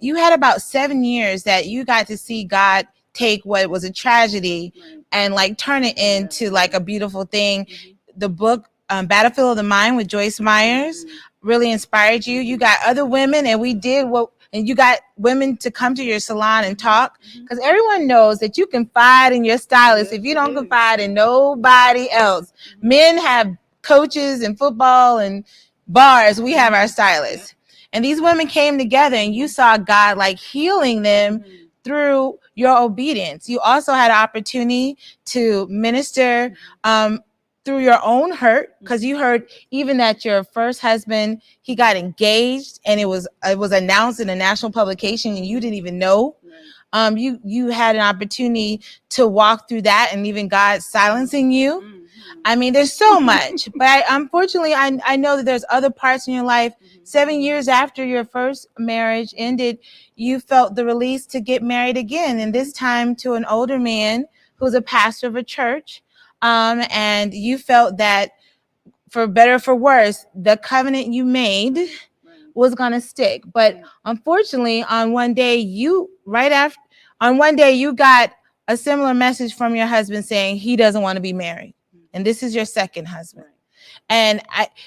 You had about 7 years that you got to see God take what was a tragedy and like turn it into like a beautiful thing. The book Battlefield of the Mind with Joyce Myers really inspired you. You got other women, and you got women to come to your salon and talk, because everyone knows that you confide in your stylist if you don't confide in nobody else. Men have coaches in football and bars. We have our stylists. And these women came together, and you saw God like healing them through your obedience. You also had an opportunity to minister through your own hurt, because you heard even that your first husband, he got engaged, and it was announced in a national publication, and you didn't even know. You had an opportunity to walk through that, and even God silencing you. I mean, there's so much, but unfortunately, I know that there's other parts in your life. 7 years after your first marriage ended, you felt the release to get married again, and this time to an older man who's a pastor of a church. And you felt that, for better or for worse, the covenant you made was going to stick. But unfortunately, on one day you got a similar message from your husband saying he doesn't want to be married. And this is your second husband. And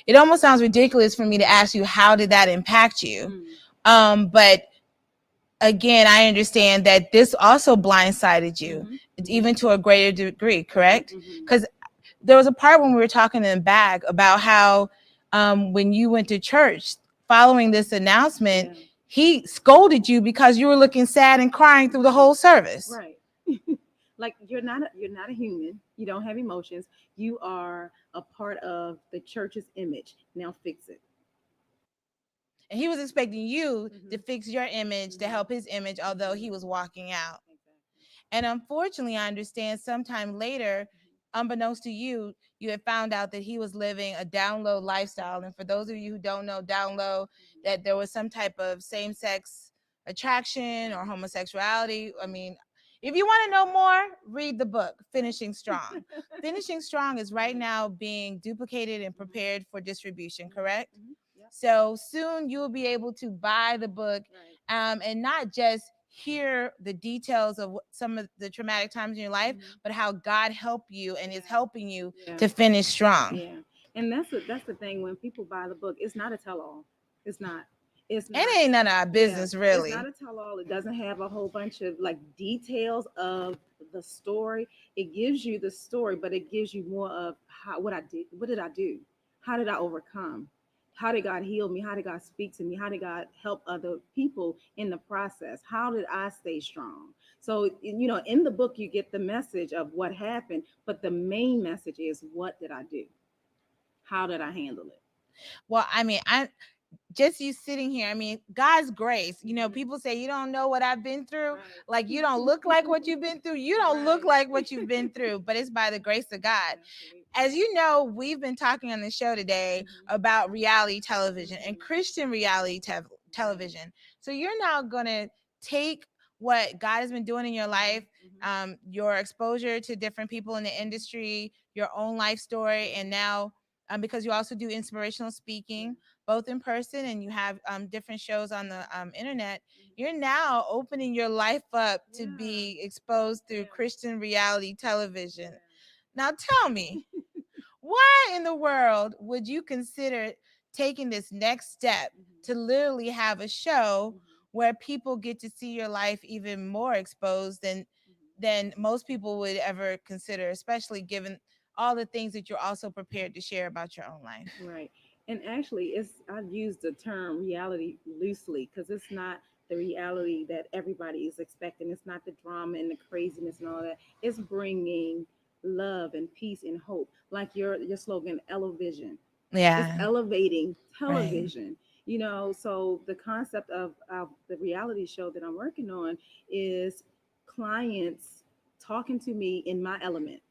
it almost sounds ridiculous for me to ask you, how did that impact you? But again, I understand that this also blindsided you, even to a greater degree, correct? Because there was a part when we were talking in the back about how when you went to church following this announcement, he scolded you because you were looking sad and crying through the whole service. Right. Like you're not a human. You don't have emotions. You are a part of the church's image. Now fix it. And he was expecting you to fix your image to help his image, although he was walking out. And unfortunately, I understand sometime later, unbeknownst to you, you had found out that he was living a down low lifestyle. And for those of you who don't know down low, that there was some type of same-sex attraction or homosexuality. I mean, if you want to know more, read the book, Finishing Strong. Finishing Strong is right now being duplicated and prepared for distribution, correct? So soon you will be able to buy the book and not just hear the details of some of the traumatic times in your life, but how God helped you and is helping you to finish strong. Yeah. And that's the thing. When people buy the book, it's not a tell-all. It's not. It ain't none of our business, really. It's not a tell-all. It doesn't have a whole bunch of like details of the story. It gives you the story, but it gives you more of what I did. What did I do? How did I overcome? How did God heal me? How did God speak to me? How did God help other people in the process? How did I stay strong? So, in the book, you get the message of what happened, but the main message is, what did I do? How did I handle it? Well, I mean, just you sitting here, I mean, God's grace. People say, you don't know what I've been through. Like, you don't look like what you've been through. You don't look like what you've been through, but it's by the grace of God. As you know, we've been talking on the show today about reality television and Christian reality television. So you're now going to take what God has been doing in your life, your exposure to different people in the industry, your own life story, and now because you also do inspirational speaking, both in person and you have different shows on the internet, you're now opening your life up to be exposed through Christian reality television. Now tell me, why in the world would you consider taking this next step to literally have a show where people get to see your life even more exposed than most people would ever consider, especially given all the things that you're also prepared to share about your own life? Right. And actually, I've used the term reality loosely because it's not the reality that everybody is expecting. It's not the drama and the craziness and all that. It's bringing love and peace and hope, like your slogan, Elevision. Yeah, it's elevating television. So the concept of the reality show that I'm working on is clients talking to me in my element.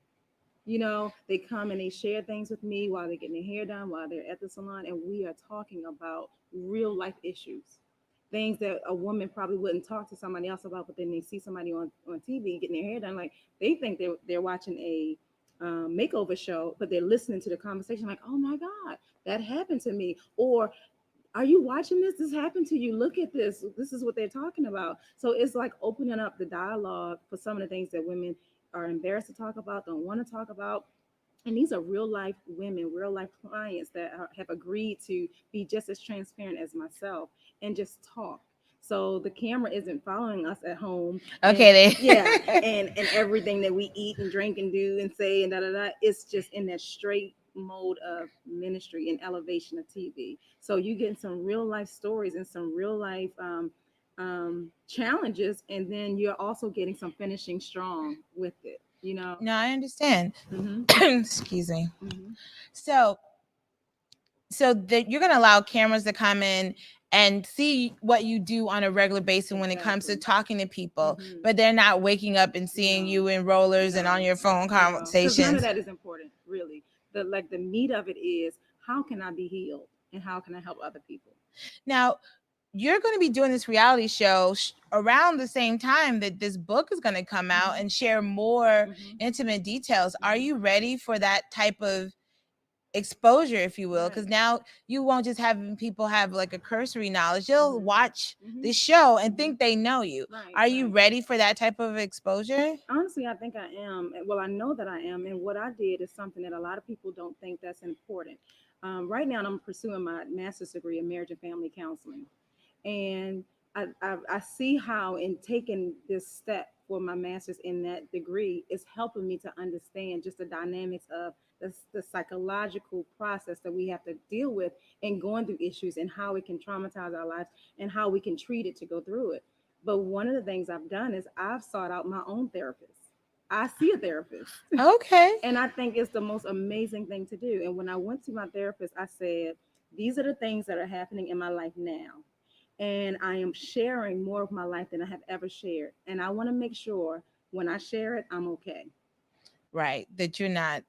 They come and they share things with me while they're getting their hair done, while they're at the salon, and we are talking about real life issues, things that a woman probably wouldn't talk to somebody else about, but then they see somebody on TV getting their hair done, like they think they're watching a makeover show, but they're listening to the conversation like, oh my God, that happened to me. Or are you watching this? This happened to you. Look at this. This is what they're talking about. So it's like opening up the dialogue for some of the things that women are embarrassed to talk about, don't want to talk about. And these are real life women, real life clients that have agreed to be just as transparent as myself and just talk. So the camera isn't following us at home. Okay. And everything that we eat and drink and do and say and da da da. It's just in that straight mode of ministry and elevation of TV. So you get some real life stories and some real life challenges, and then you're also getting some finishing strong with it. No, I understand. Excuse me. So you're going to allow cameras to come in and see what you do on a regular basis when it comes to talking to people, but they're not waking up and seeing you in rollers and on your phone conversations. None of that is important, really. The meat of it is, how can I be healed and how can I help other people? Now, you're going to be doing this reality show around the same time that this book is going to come out and share more intimate details. Are you ready for that type of exposure, if you will? Because now you won't just have people have like a cursory knowledge. They'll watch the show and think they know you. Are you ready for that type of exposure? Honestly, I think I am. Well, I know that I am. And what I did is something that a lot of people don't think that's important. Right now, I'm pursuing my master's degree in marriage and family counseling. And I see how in taking this step for my master's in that degree is helping me to understand just the dynamics of the psychological process that we have to deal with in going through issues and how it can traumatize our lives and how we can treat it to go through it. But one of the things I've done is I've sought out my own therapist. I see a therapist. Okay. And I think it's the most amazing thing to do. And when I went to my therapist, I said, these are the things that are happening in my life now. And I am sharing more of my life than I have ever shared. And I want to make sure when I share it, I'm okay. Right. That you're not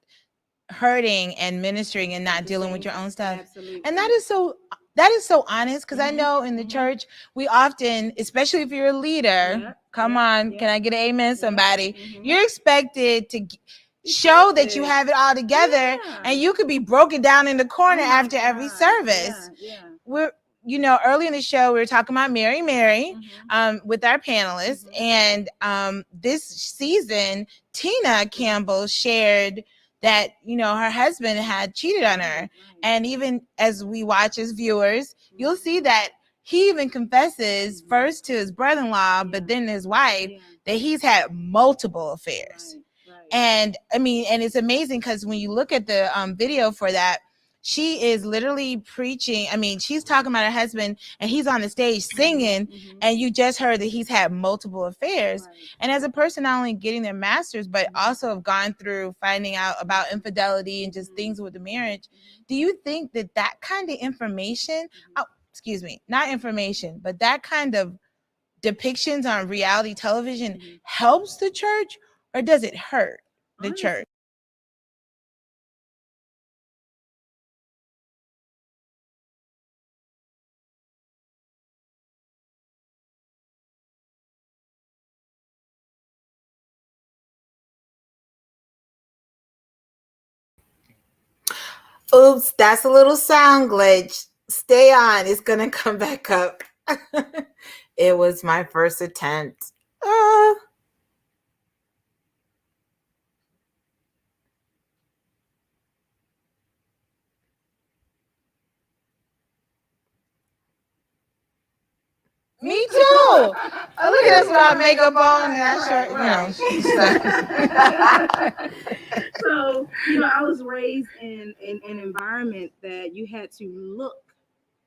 hurting and ministering and not dealing with your own stuff. Absolutely. And that is so honest, because I know in the church we often, especially if you're a leader, can I get an amen, somebody? You're expected to show that you have it all together, and you could be broken down in the corner after every service. We're early in the show, we were talking about Mary with our panelists. And this season, Tina Campbell shared that, her husband had cheated on her. And even as we watch as viewers, you'll see that he even confesses first to his brother-in-law, but then his wife, that he's had multiple affairs. And I mean, and it's amazing because when you look at the video for that, she is literally preaching. I mean, she's talking about her husband and he's on the stage singing, and you just heard that he's had multiple affairs. And as a person not only getting their master's, but also have gone through finding out about infidelity and just things with the marriage, do you think that that kind of information, not information, but that kind of depictions on reality television helps the church, or does it hurt the church? Oops, that's a little sound glitch. Stay on. It's going to come back up. It was my first attempt. Me too. Oh, look at us with our makeup on and that shirt. So, I was raised in an environment that you had to look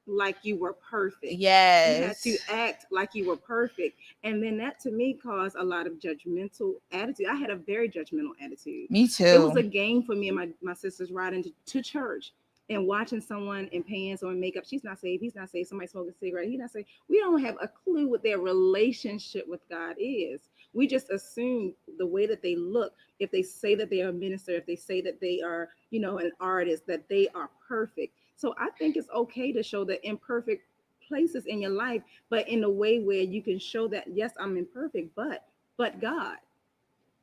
like you were perfect. Yes. You had to act like you were perfect. And then that to me caused a lot of judgmental attitude. I had a very judgmental attitude. Me too. It was a game for me and my sisters riding to church. and watching someone in pants or in makeup, she's not saved, he's not saved, somebody smoking a cigarette, he's not saved. We don't have a clue what their relationship with God is. We just assume the way that they look, if they say that they are a minister, if they say that they are, an artist, that they are perfect. So I think it's okay to show the imperfect places in your life, but in a way where you can show that, yes, I'm imperfect, but God,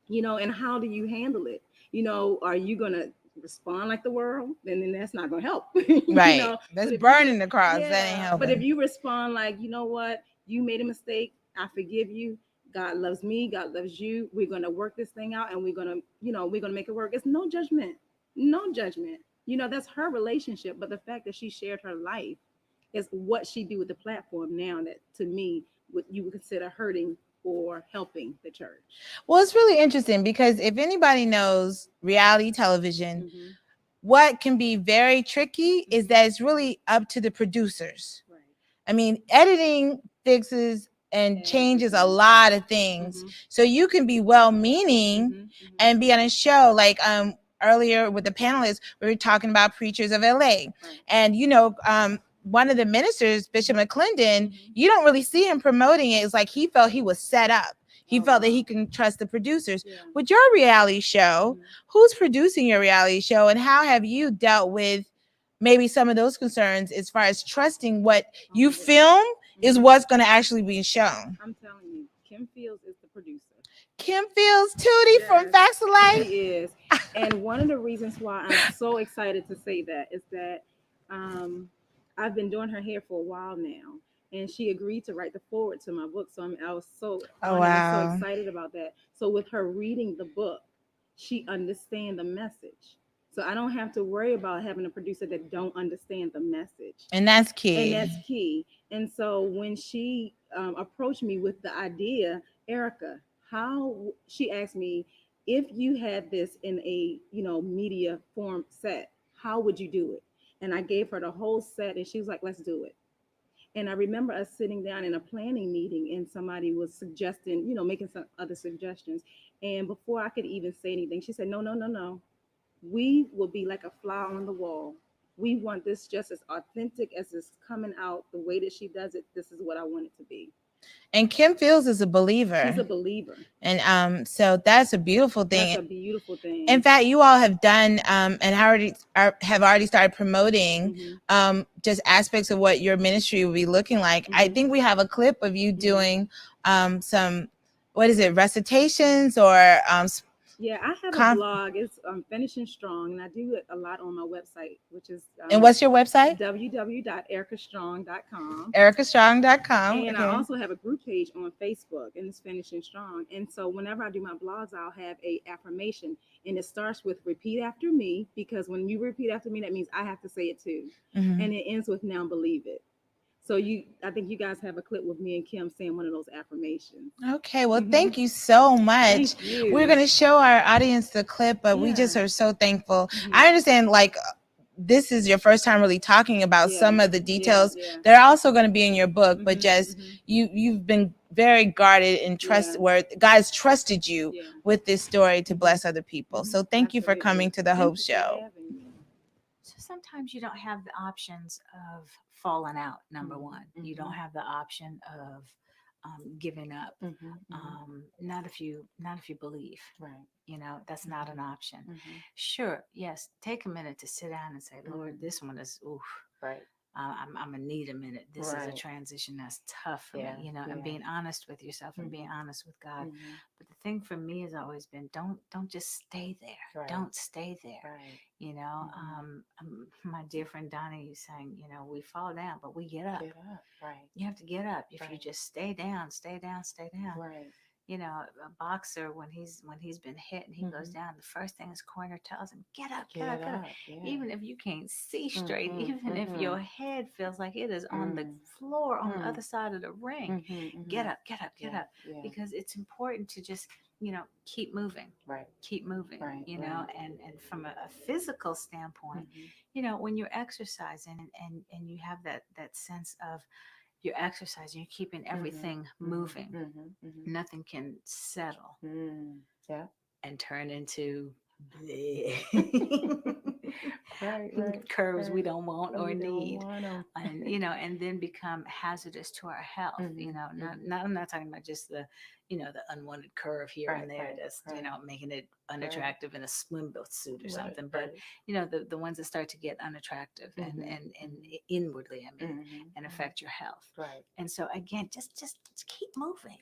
and how do you handle it? Are you gonna respond like the world? Then that's not gonna help. Right. That's burning the cross. Yeah, that ain't helping. but if you respond like, what, you made a mistake, I forgive you. God loves me. God loves you. We're gonna work this thing out, and we're gonna make it work. It's no judgment. No judgment. That's her relationship. But the fact that she shared her life is what she do with the platform now, that to me, what you would consider hurting or helping the church. Well, it's really interesting because if anybody knows reality television, Mm-hmm. what can be very tricky is that it's really up to the producers. Right. I mean, editing fixes and changes a lot of things. Mm-hmm. So you can be well-meaning Mm-hmm. and be on a show like earlier with the panelists, we were talking about Preachers of LA. Right. And one of the ministers, Bishop McClendon, Mm-hmm. you don't really see him promoting it. It's like he felt he was set up. He felt that wow. he can trust the producers. Yeah. With your reality show, Mm-hmm. who's producing your reality show, and how have you dealt with maybe some of those concerns as far as trusting what you film is what's going to actually be shown? I'm telling you, Kim Fields is the producer. Kim Fields, Tootie from Facts of Life. She is. And one of the reasons why I'm so excited to say that is that I've been doing her hair for a while now. And she agreed to write the foreword to my book. So I was so honored and so excited about that. So with her reading the book, she understands the message. So I don't have to worry about having a producer that don't understand the message. And that's key. And so when she approached me with the idea, Erica, she asked me, if you had this in a media form set, how would you do it? And I gave her the whole set, and she was like, let's do it. And I remember us sitting down in a planning meeting, and somebody was suggesting, making some other suggestions. And before I could even say anything, she said, no. We will be like a fly on the wall. We want this just as authentic as it's coming out. The way that she does it, this is what I want it to be. And Kim Fields is a believer. She's a believer. And so that's a beautiful thing. That's a beautiful thing. In fact, you all have done and have already started promoting just aspects of what your ministry will be looking like. I think we have a clip of you doing some, recitations or yeah, I have a blog. It's Finishing Strong, and I do it a lot on my website, which is and what's your website? www.ericastrong.com. ericastrong.com. And I also have a group page on Facebook, and it's Finishing Strong. And so whenever I do my blogs, I'll have a affirmation, and it starts with repeat after me, because when you repeat after me, that means I have to say it too. And it ends with now believe it. So I think you guys have a clip with me and Kim saying one of those affirmations. Okay, well, thank you so much. Thank you. We're going to show our audience the clip, but we just are so thankful. I understand, this is your first time really talking about some of the details. They're also going to be in your book, but just you've been very guarded and where God's trusted you with this story to bless other people. So thank you for coming to the Hope Show. So sometimes you don't have the options of falling out. Number one, you don't have the option of giving up. Not if you believe. Right. That's not an option. Sure, yes, take a minute to sit down and say, Lord, this one is oof. Right. I'm gonna need a minute. This is a transition that's tough for me, and being honest with yourself and being honest with God. But the thing for me has always been, don't just stay there. Right. Don't stay there. Right. My dear friend Donnie is saying, we fall down, but we get up. Get up. Right. You have to get up. If you just stay down. Right. A boxer, when he's been hit and he goes down, the first thing his corner tells him, get up. Yeah. Even if you can't see straight, even if your head feels like it is on the floor on the other side of the ring, get up. Yeah. Because it's important to just, keep moving. Right. Keep moving. Right. And from a physical standpoint, when you're exercising and you have that sense of you're exercising, you're keeping everything moving. Nothing can settle and turn into curves we don't want or We don't need. want 'em. And and then become hazardous to our health. I'm not talking about just the the unwanted curve here and there that's making it unattractive in a swim suit or something, but the ones that start to get unattractive and inwardly, and affect your health. Right. And so again, just keep moving.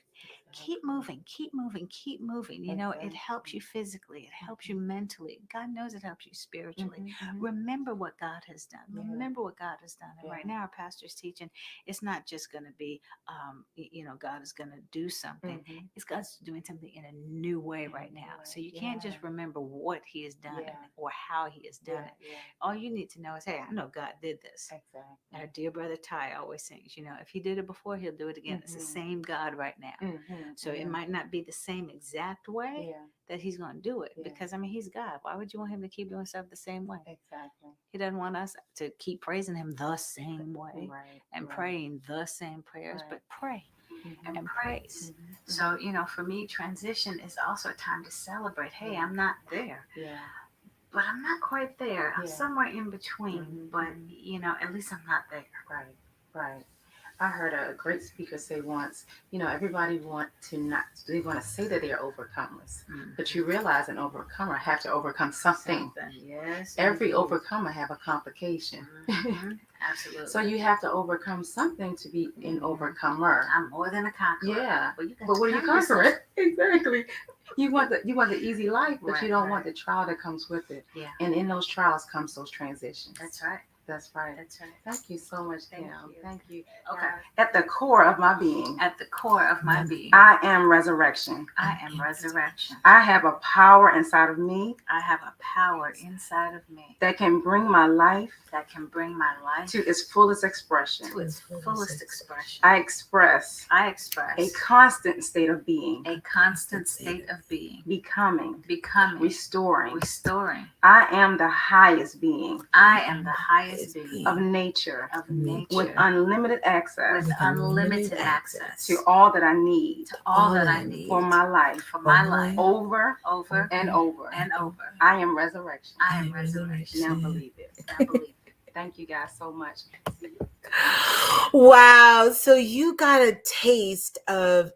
Keep moving, keep moving, keep moving. It helps you physically, it helps you mentally. God knows it helps you spiritually. Remember what God has done. Remember what God has done. And right now, our pastor's teaching, it's not just going to be, God is going to do something. It's God's doing something in a new way right now. So you can't just remember what He has done or how He has done it. All you need to know is, hey, I know God did this. Exactly. Our dear brother Ty always sings, if He did it before, He'll do it again. It's the same God right now. So it might not be the same exact way that He's going to do it, because He's God. Why would you want Him to keep doing stuff the same way? Exactly. He doesn't want us to keep praising Him the same way and praying the same prayers, but pray and praise. So, for me, transition is also a time to celebrate. Hey, I'm not there. But I'm not quite there. I'm somewhere in between, but at least I'm not there. Right. I heard a great speaker say once, everybody they want to say that they're overcomers, but you realize an overcomer have to overcome something. Yes. Every overcomer have a complication. Absolutely. So you have to overcome something to be an overcomer. I'm more than a conqueror. Yeah. But what are you conquering? Exactly. You want the easy life, but you don't want the trial that comes with it. Yeah. And in those trials comes those transitions. That's right. That's right. That's right. Thank you so much, Kim. Thank you. Okay. At the core of my being. At the core of my being. I am resurrection. I am resurrection. I have a power inside of me. I have a power inside of me. That can bring my life. That can bring my life. To its fullest expression. To its fullest expression. I express. A constant state of being. A constant state of being. Becoming. Restoring. I am the highest being. I am the highest being. Of nature. With unlimited access. To all that I need. For my life. Over and over. I am resurrection. Now Now believe it. Thank you guys so much. Wow. So you got a taste of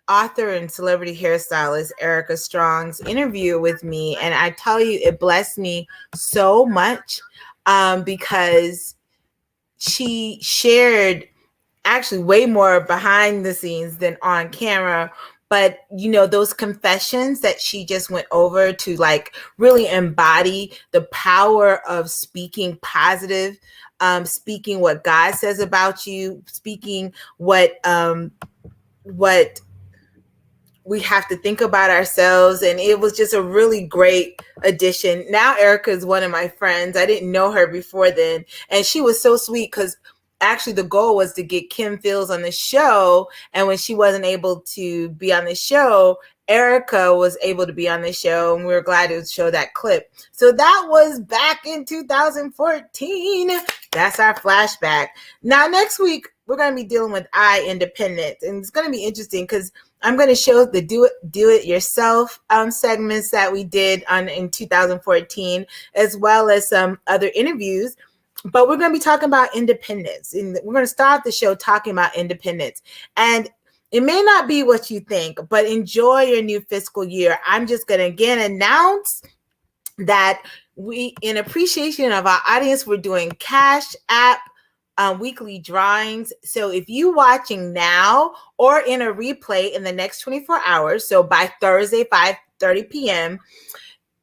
author and celebrity hairstylist Erica Strong's interview with me. And I tell you, it blessed me so much because she shared actually way more behind the scenes than on camera. But, those confessions that she just went over to really embody the power of speaking positive, speaking what God says about you, speaking what we have to think about ourselves. And it was just a really great addition. Now Erica is one of my friends. I didn't know her before then. And she was so sweet because actually the goal was to get Kim Fields on the show. And when she wasn't able to be on the show, Erica was able to be on the show, and we were glad to show that clip. So that was back in 2014. That's our flashback. Now, next week, we're going to be dealing with independence. And it's going to be interesting because I'm going to show the do it yourself segments that we did in 2014, as well as some other interviews. But we're going to be talking about independence. And we're going to start the show talking about independence. And it may not be what you think, but enjoy your new fiscal year. I'm just going to again announce that we, in appreciation of our audience, we're doing Cash App weekly drawings. So if you watching now or in a replay in the next 24 hours, so by Thursday, 5:30 p.m.,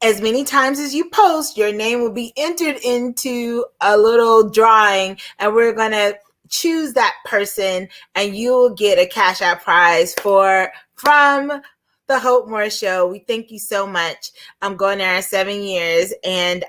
as many times as you post, your name will be entered into a little drawing, and we're going to choose that person, and you will get a Cash App prize from the Hope More Show. We thank you so much. I'm going there 7 years, and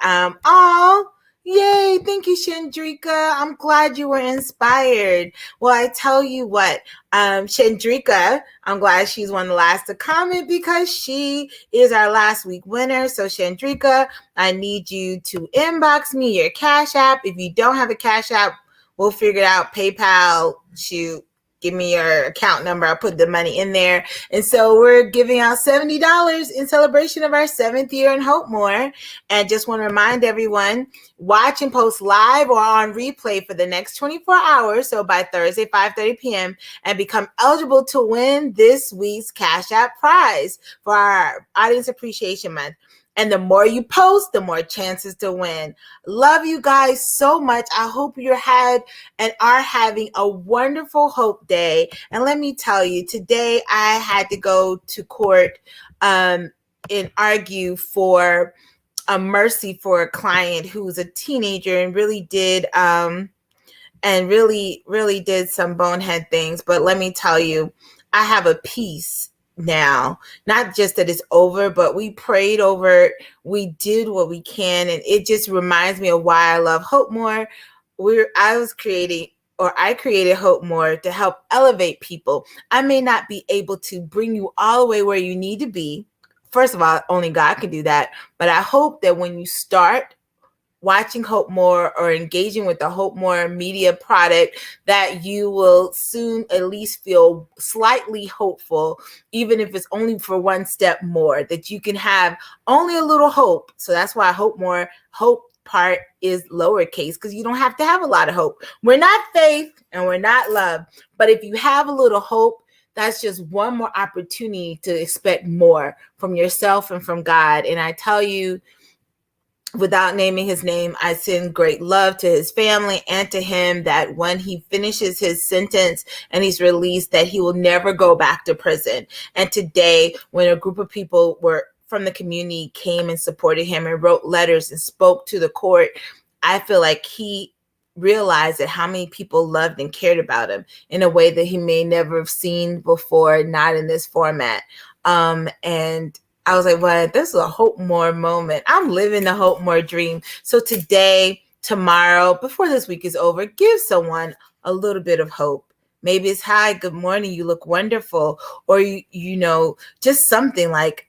yay, thank you, Shandrika. I'm glad you were inspired. Well, I tell you what, Shandrika, I'm glad she's one of the last to comment because she is our last week winner. So Shandrika, I need you to inbox me your Cash App. If you don't have a Cash App, we'll figure it out. PayPal, shoot, give me your account number. I'll put the money in there. And so we're giving out $70 in celebration of our 7th year in hopeMORE. And just want to remind everyone, watch and post live or on replay for the next 24 hours. So by Thursday, 5:30 p.m. and become eligible to win this week's Cash App prize for our Audience Appreciation Month. And the more you post, the more chances to win. Love you guys so much. I hope you had and are having a wonderful Hope Day. And let me tell you, today I had to go to court and argue for a mercy for a client who was a teenager and really did really did some bonehead things. But let me tell you, I have a peace now. Not just that it's over, but we prayed over it. We did what we can, and it just reminds me of why I love hopeMORE. I created hopeMORE to help elevate people. I may not be able to bring you all the way where you need to be. First of all, only God can do that. But I hope that when you start watching hopeMORE or engaging with the hopeMORE media product, that you will soon at least feel slightly hopeful, even if it's only for one step more, that you can have only a little hope. So that's why hopeMORE, hope part is lowercase, because you don't have to have a lot of hope. We're not faith and we're not love, but if you have a little hope, that's just one more opportunity to expect more from yourself and from God. And I tell you, without naming his name, I send great love to his family and to him, that when he finishes his sentence and he's released, that he will never go back to prison. And today, when a group of people from the community came and supported him and wrote letters and spoke to the court, I feel like he realized that how many people loved and cared about him in a way that he may never have seen before, not in this format. And I was like, well, this is a hopeMORE moment. I'm living the hopeMORE dream. So today, tomorrow, before this week is over, give someone a little bit of hope. Maybe it's, hi, good morning, you look wonderful. Or, just something like,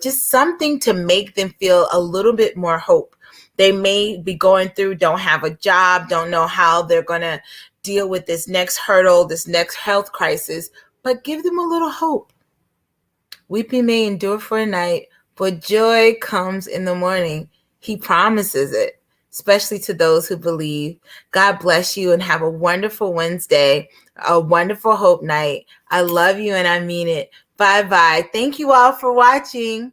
just something to make them feel a little bit more hope. They may be going through, don't have a job, don't know how they're going to deal with this next hurdle, this next health crisis, but give them a little hope. Weeping may endure for a night, but joy comes in the morning. He promises it, especially to those who believe. God bless you and have a wonderful Wednesday, a wonderful Hope Night. I love you and I mean it. Bye-bye. Thank you all for watching.